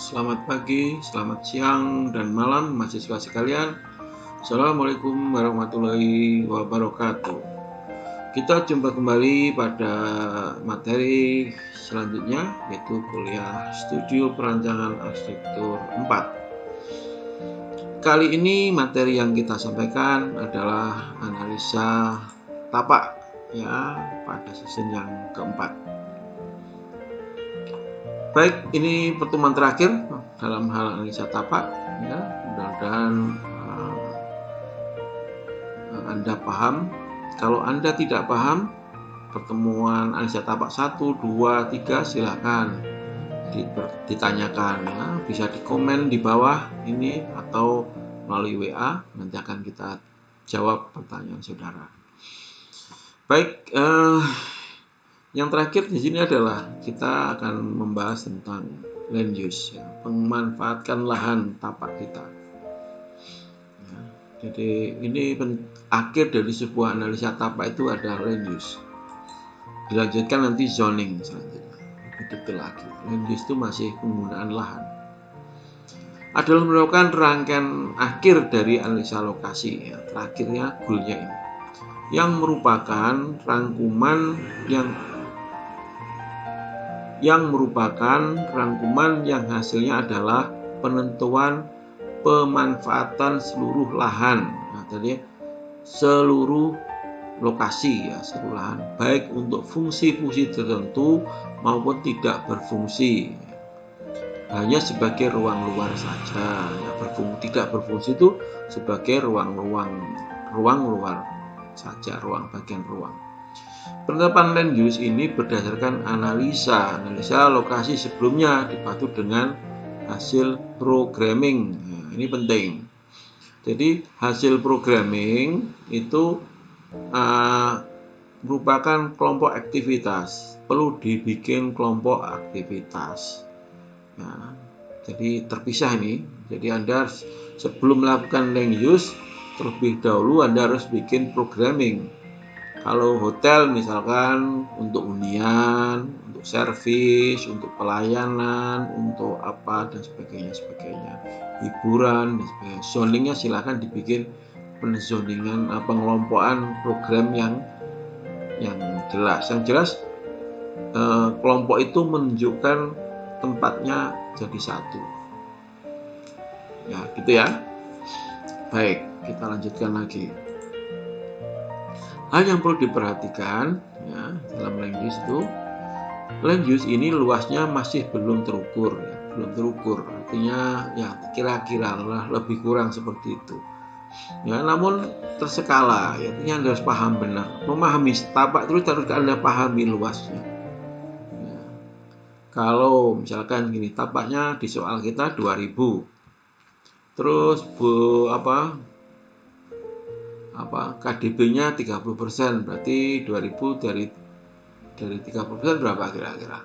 Selamat pagi, selamat siang, dan malam mahasiswa sekalian. Assalamualaikum warahmatullahi wabarakatuh. Kita jumpa kembali pada materi selanjutnya, yaitu kuliah Studio Perancangan Arsitektur 4. Kali ini materi yang kita sampaikan adalah analisa tapak ya pada season yang keempat. Baik, ini pertemuan terakhir dalam hal analisa tapak ya. Mudah-mudahan Anda paham. Kalau Anda tidak paham pertemuan analisa tapak 1, 2, 3 silakan ditanyakan ya. Bisa di komen di bawah ini atau melalui WA, nanti akan kita jawab pertanyaan saudara. Baik, yang terakhir di sini adalah kita akan membahas tentang land use, ya, memanfaatkan lahan tapak kita. Ya, jadi ini akhir dari sebuah analisa tapak itu adalah land use. Dilanjutkan nanti zoning selanjutnya. Itu lagi. Land use itu masih penggunaan lahan. Adalah merupakan rangkaian akhir dari analisa lokasi. Ya, terakhirnya goalnya ini, yang merupakan rangkuman yang hasilnya adalah penentuan pemanfaatan seluruh lahan. Nah, tadi seluruh lokasi ya, seluruh lahan, baik untuk fungsi-fungsi tertentu maupun tidak berfungsi. Hanya sebagai ruang luar saja. Ya, tidak berfungsi itu sebagai ruang luar saja, bagian ruang. Penetapan land use ini berdasarkan analisa lokasi sebelumnya dibantu dengan hasil programming. Nah, ini penting. Jadi hasil programming itu merupakan kelompok aktivitas. Perlu dibikin kelompok aktivitas. Nah, jadi terpisah ini. Jadi Anda sebelum melakukan land use terlebih dahulu Anda harus bikin programming. Kalau hotel misalkan untuk hunian, untuk servis, untuk pelayanan, untuk apa dan sebagainya, hiburan dan sebagainya. Zoningnya silakan dibikin penzoningan, pengelompokan program yang jelas. Yang jelas kelompok itu menunjukkan tempatnya jadi satu. Ya, gitu ya. Baik, kita lanjutkan lagi. Hal yang perlu diperhatikan ya, dalam land use itu, land use ini luasnya masih belum terukur ya, artinya ya kira-kira lebih kurang seperti itu ya, namun terskala ya, artinya Anda harus paham benar, memahami tapak terus harus Anda pahami luasnya ya. Kalau misalkan gini, tapaknya di soal kita 2000, terus KDB-nya 30%, berarti 2000 dari 30% berapa kira-kira?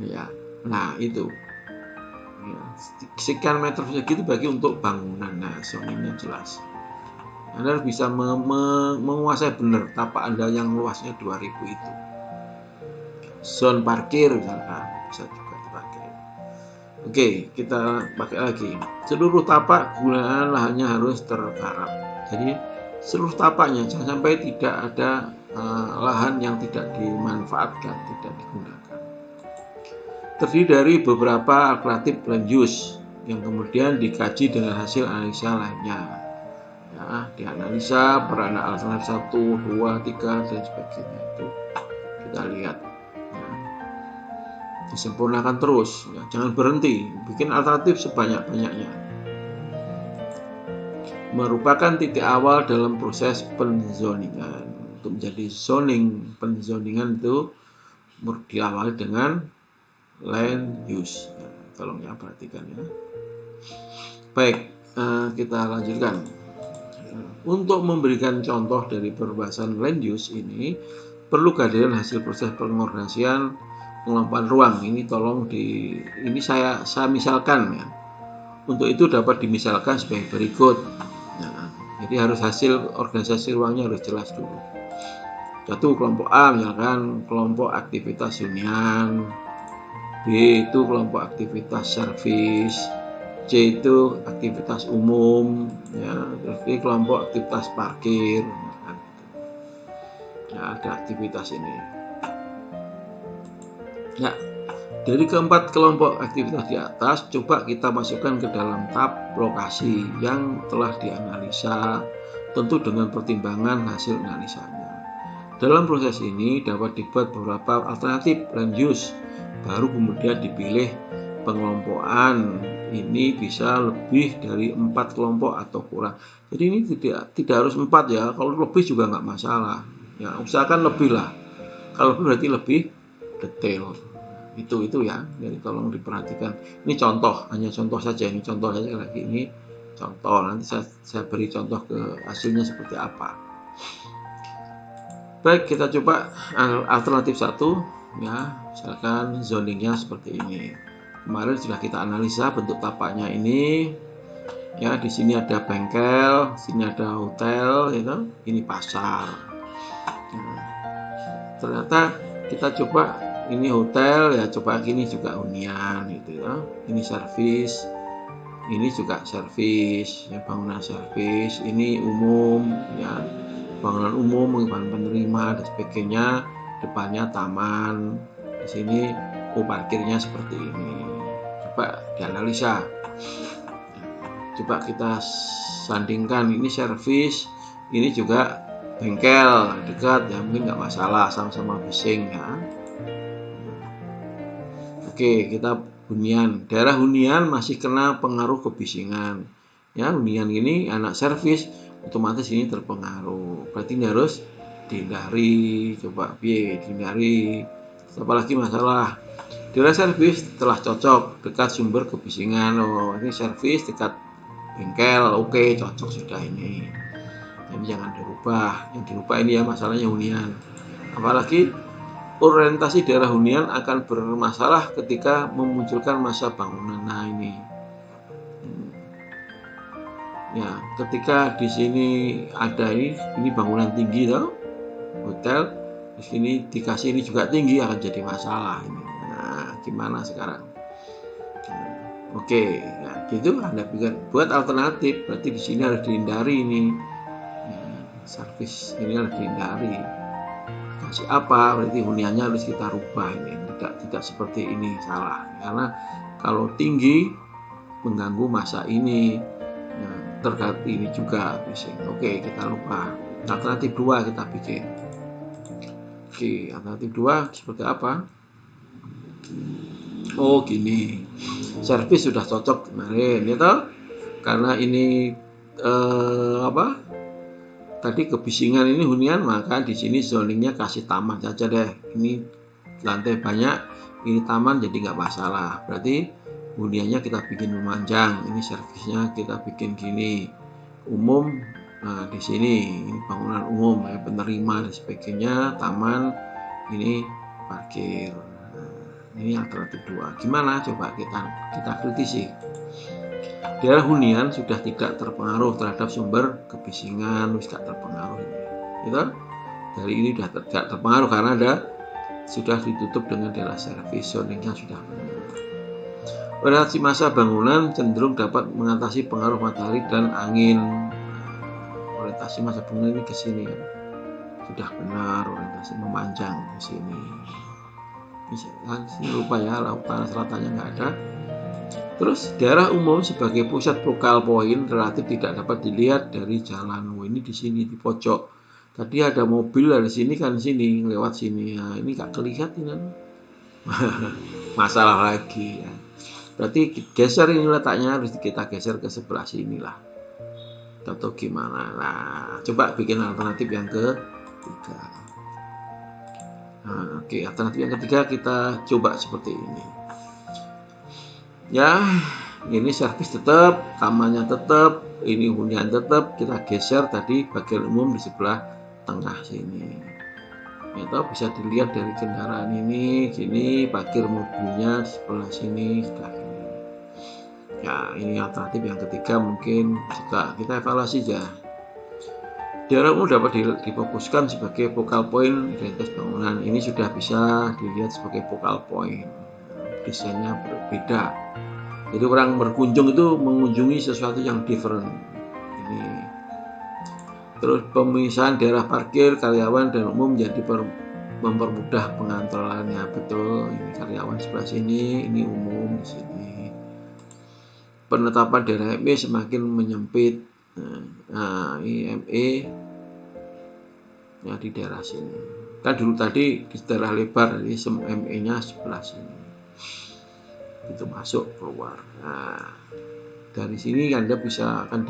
Ya, nah itu. Ya, sekian meter segitu bagi untuk bangunan. Nah, zoningnya jelas. Anda harus bisa menguasai benar tapak Anda yang luasnya 2000 itu. Zone parkir misalkan bisa juga dipakai. Oke, kita pakai lagi. Seluruh tapak gunaan lahannya harus tergarap. Jadi seluruh tapaknya, jangan sampai tidak ada lahan yang tidak dimanfaatkan, tidak digunakan. Terdiri dari beberapa alternatif land use yang kemudian dikaji dengan hasil analisa lainnya. Ya, dianalisa peranan alternatif 1, 2, 3 dan sebagainya itu kita lihat. Ya. Disempurnakan terus, ya, jangan berhenti, bikin alternatif sebanyak-banyaknya. Merupakan titik awal dalam proses penzoningan. Untuk menjadi penzoningan itu diawali dengan land use. Ya, tolong ya perhatikan ya. Baik, kita lanjutkan. Untuk memberikan contoh dari perbahasan land use ini perlu kehadiran hasil proses pengorganisasian pengelompokan ruang. Ini tolong ini saya misalkan ya. Untuk itu dapat dimisalkan sebagai berikut. Nah, jadi harus hasil organisasi ruangnya harus jelas dulu. Satu, kelompok A misalkan kelompok aktivitas hunian, B itu kelompok aktivitas servis, C itu aktivitas umum, ya, terus D kelompok aktivitas parkir. Ya, ada aktivitas ini. Ya, dari keempat kelompok aktivitas di atas, coba kita masukkan ke dalam tab lokasi yang telah dianalisa, tentu dengan pertimbangan hasil analisanya. Dalam proses ini dapat dibuat beberapa alternatif land use, baru kemudian dipilih pengelompokan. Ini bisa lebih dari 4 kelompok atau kurang. Jadi ini tidak harus 4 ya, kalau lebih juga nggak masalah. Ya, usahakan lebih lah. Kalau berarti lebih detail. Itu ya, jadi tolong diperhatikan. Ini contoh, hanya contoh saja. Ini contoh saja lagi, ini contoh. Nanti saya beri contoh ke hasilnya seperti apa. Baik, kita coba alternatif 1 ya, misalkan zoningnya seperti ini. Kemarin sudah kita analisa bentuk tapaknya ini. Ya, di sini ada bengkel, sini ada hotel, gitu. Ini pasar. Nah, ternyata kita coba ini hotel ya, coba gini juga hunian gitu ya. Ini servis, ini juga servis ya, bangunan servis, ini umum ya, bangunan umum, bangunan penerima dan sebagainya. Depannya taman, di sini parkirnya seperti ini. Coba dianalisa, coba kita sandingkan, ini servis, ini juga bengkel dekat ya, mungkin nggak masalah, sama-sama bising ya. Oke, kita hunian. Daerah hunian masih kena pengaruh kebisingan. Ya, hunian ini anak servis, otomatis ini terpengaruh. Berarti ini harus dihindari. Coba dihindari. Apalagi masalah daerah servis telah cocok dekat sumber kebisingan. Oh, ini servis dekat bengkel, oke, cocok sudah ini. Jadi jangan dirubah. Yang dirubah ini ya masalahnya hunian. Apalagi orientasi daerah hunian akan bermasalah ketika memunculkan masa bangunan. Nah ini, ya, ketika di sini ada ini bangunan tinggi toh, hotel, di sini dikasih ini juga tinggi, akan jadi masalah ini. Nah, gimana sekarang? Oke, ya gitu Anda buat alternatif. Berarti di sini harus dihindari ini. Ya, servis ini harus dihindari. Kasih apa? Berarti huniannya harus kita rubah ini. Tidak seperti ini, salah. Karena kalau tinggi mengganggu masa ini. Nah, terkait ini juga bising. Oke, kita lupa. Alternatif 2 kita bikin. Oke, alternatif 2 seperti apa? Oh, gini. Servis sudah cocok kemarin, ya toh? Karena ini tadi kebisingan ini hunian, maka di sini zoningnya kasih taman saja deh. Ini lantai banyak, ini taman, jadi nggak masalah. Berarti huniannya kita bikin memanjang, ini servisnya kita bikin gini, umum. Nah di sini ini bangunan umum ya, penerima dan sebagainya, taman, ini parkir. Ini alternatif 2. Gimana? Coba kita kritisi. Daerah hunian sudah tidak terpengaruh terhadap sumber kebisingan, tidak terpengaruh. Gitu? Dari ini sudah tidak terpengaruh karena sudah ditutup dengan daerah servis, zoningnya sudah benar. Orientasi masa bangunan cenderung dapat mengatasi pengaruh matahari dan angin. Orientasi masa bangunan ini ke sini kan. Sudah benar, orientasi memanjang ke sini. Ini lupa ya, lautan selatannya nggak ada. Terus daerah umum sebagai pusat focal point relatif tidak dapat dilihat dari jalan. Ini di sini di pojok. Tadi ada mobil dari sini kan, sini lewat sini. Nah, ini nggak kelihatan kan? Masalah lagi ya. Berarti geser ini letaknya, harus kita geser ke sebelah sini lah. Atau gimana? Nah, coba bikin alternatif yang ketiga. Nah, oke, alternatif yang ketiga kita coba seperti ini. Ya, ini servis tetap, tamannya tetap, ini hunian tetap, kita geser tadi bagian umum di sebelah tengah sini. Itu bisa dilihat dari kendaraan ini, sini parkir mobilnya di sebelah sini, sudah ini. Ya, ini alternatif yang ketiga, mungkin kita evaluasi aja. Daerah umum dapat difokuskan sebagai focal point identitas bangunan. Ini sudah bisa dilihat sebagai focal point. desainnya berbeda. Jadi orang berkunjung itu mengunjungi sesuatu yang different. Ini. Terus pemisahan daerah parkir karyawan dan umum jadi mempermudah pengontrolannya. Betul, ini karyawan sebelah sini, ini umum di sini. Penetapan daerah ME semakin menyempit. Nah, ini ME ya di daerah sini. Kan dulu tadi di daerah lebar, jadi ME-nya sebelah sini. Itu masuk keluar. Nah, dari sini Anda bisa akan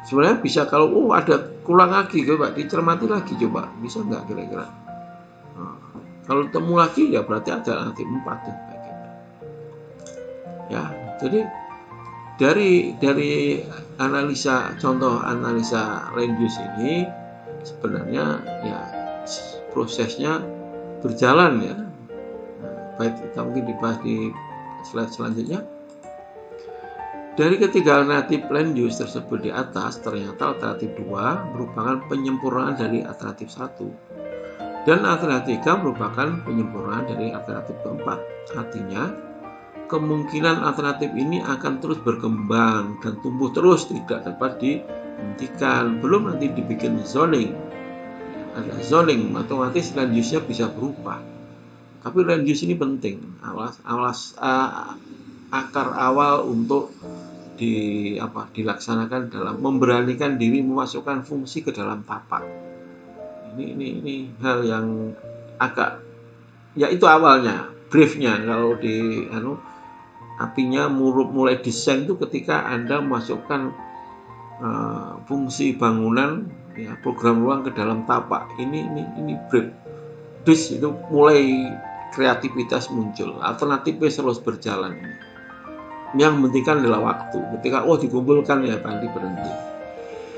sebenarnya bisa kalau ada kurang lagi, coba dicermati lagi, coba bisa nggak kira-kira? Nah, kalau temu lagi ya berarti ada nanti 4 dan sebagainya. Ya, jadi dari analisa contoh analisa land use ini sebenarnya ya prosesnya berjalan ya. Baik, kita mungkin dibahas di slide selanjutnya. Dari ketiga alternatif land use tersebut di atas, ternyata alternatif 2 merupakan penyempurnaan dari alternatif 1 dan alternatif 3 merupakan penyempurnaan dari alternatif keempat. Artinya kemungkinan alternatif ini akan terus berkembang dan tumbuh terus, tidak dapat dihentikan. Belum nanti dibikin zoning, ada zoning, otomatis land use-nya bisa berubah. Tapi land use ini penting, akar awal untuk dilaksanakan dalam memberanikan diri memasukkan fungsi ke dalam tapak. Ini hal yang agak, ya itu awalnya, briefnya. Kalau di apinya mulai desain itu ketika Anda memasukkan fungsi bangunan, ya, program ruang ke dalam tapak. Ini brief. Bis itu mulai kreativitas muncul. Alternatifnya terus berjalan. Yang menghentikan adalah waktu. Ketika dikumpulkan ya berhenti.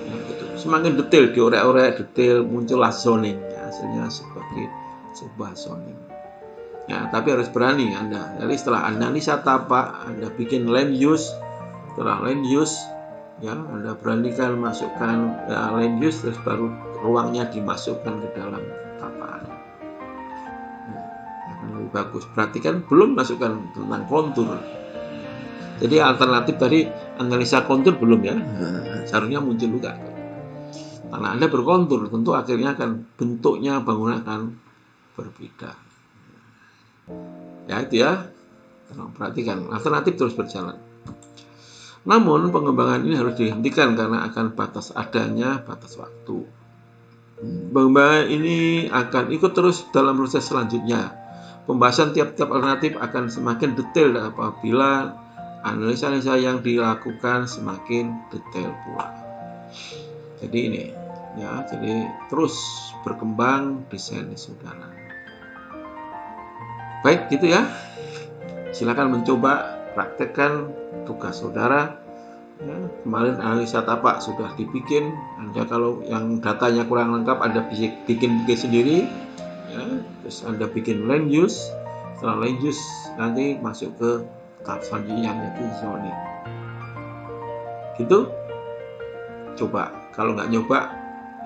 Ya, gitu. Semakin detail, diorek-orek detail, muncullah zoning. Ya, hasilnya sebagai sebuah zoning. Ya, tapi harus berani Anda. Jadi setelah analisa tapak, Anda bikin land use. Setelah land use, ya Anda beranikan masukkan land use, terus baru ruangnya dimasukkan ke dalam tapak. Akan lebih bagus. Perhatikan belum masukkan tentang kontur. Jadi alternatif tadi analisa kontur belum ya. Seharusnya muncul juga. Karena Anda berkontur, tentu akhirnya akan bentuknya bangunan akan berbeda. Ya itu ya, perhatikan, alternatif terus berjalan. Namun pengembangan ini harus dihentikan karena akan batas waktu. Pengembangan ini akan ikut terus dalam proses selanjutnya. Pembahasan tiap-tiap alternatif akan semakin detail apabila analisa yang dilakukan semakin detail pula. Jadi ini ya, jadi terus berkembang desain saudara. Baik, gitu ya. Silakan mencoba praktekkan tugas saudara. Ya, kemarin analisa tapak sudah dibikin. Anda kalau yang datanya kurang lengkap, Anda bikin sendiri. Ya, terus Anda bikin land use. Setelah land use nanti masuk ke tahap selanjutnya yaitu zoning. Gitu. Coba. Kalau nggak nyoba,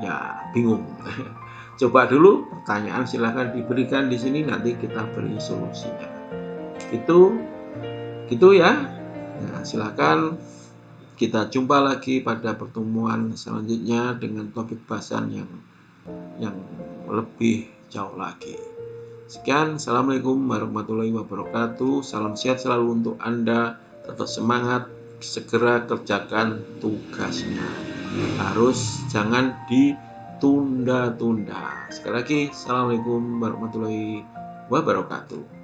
ya bingung. Coba dulu, pertanyaan silahkan diberikan di sini, nanti kita beri solusinya. Gitu ya. Nah, silahkan kita jumpa lagi pada pertemuan selanjutnya dengan topik bahasan yang lebih jauh lagi. Sekian, assalamualaikum warahmatullahi wabarakatuh. Salam sehat selalu untuk Anda. Tetap semangat, segera kerjakan tugasnya. Jangan ditunda-tunda. Sekali lagi, assalamualaikum warahmatullahi wabarakatuh.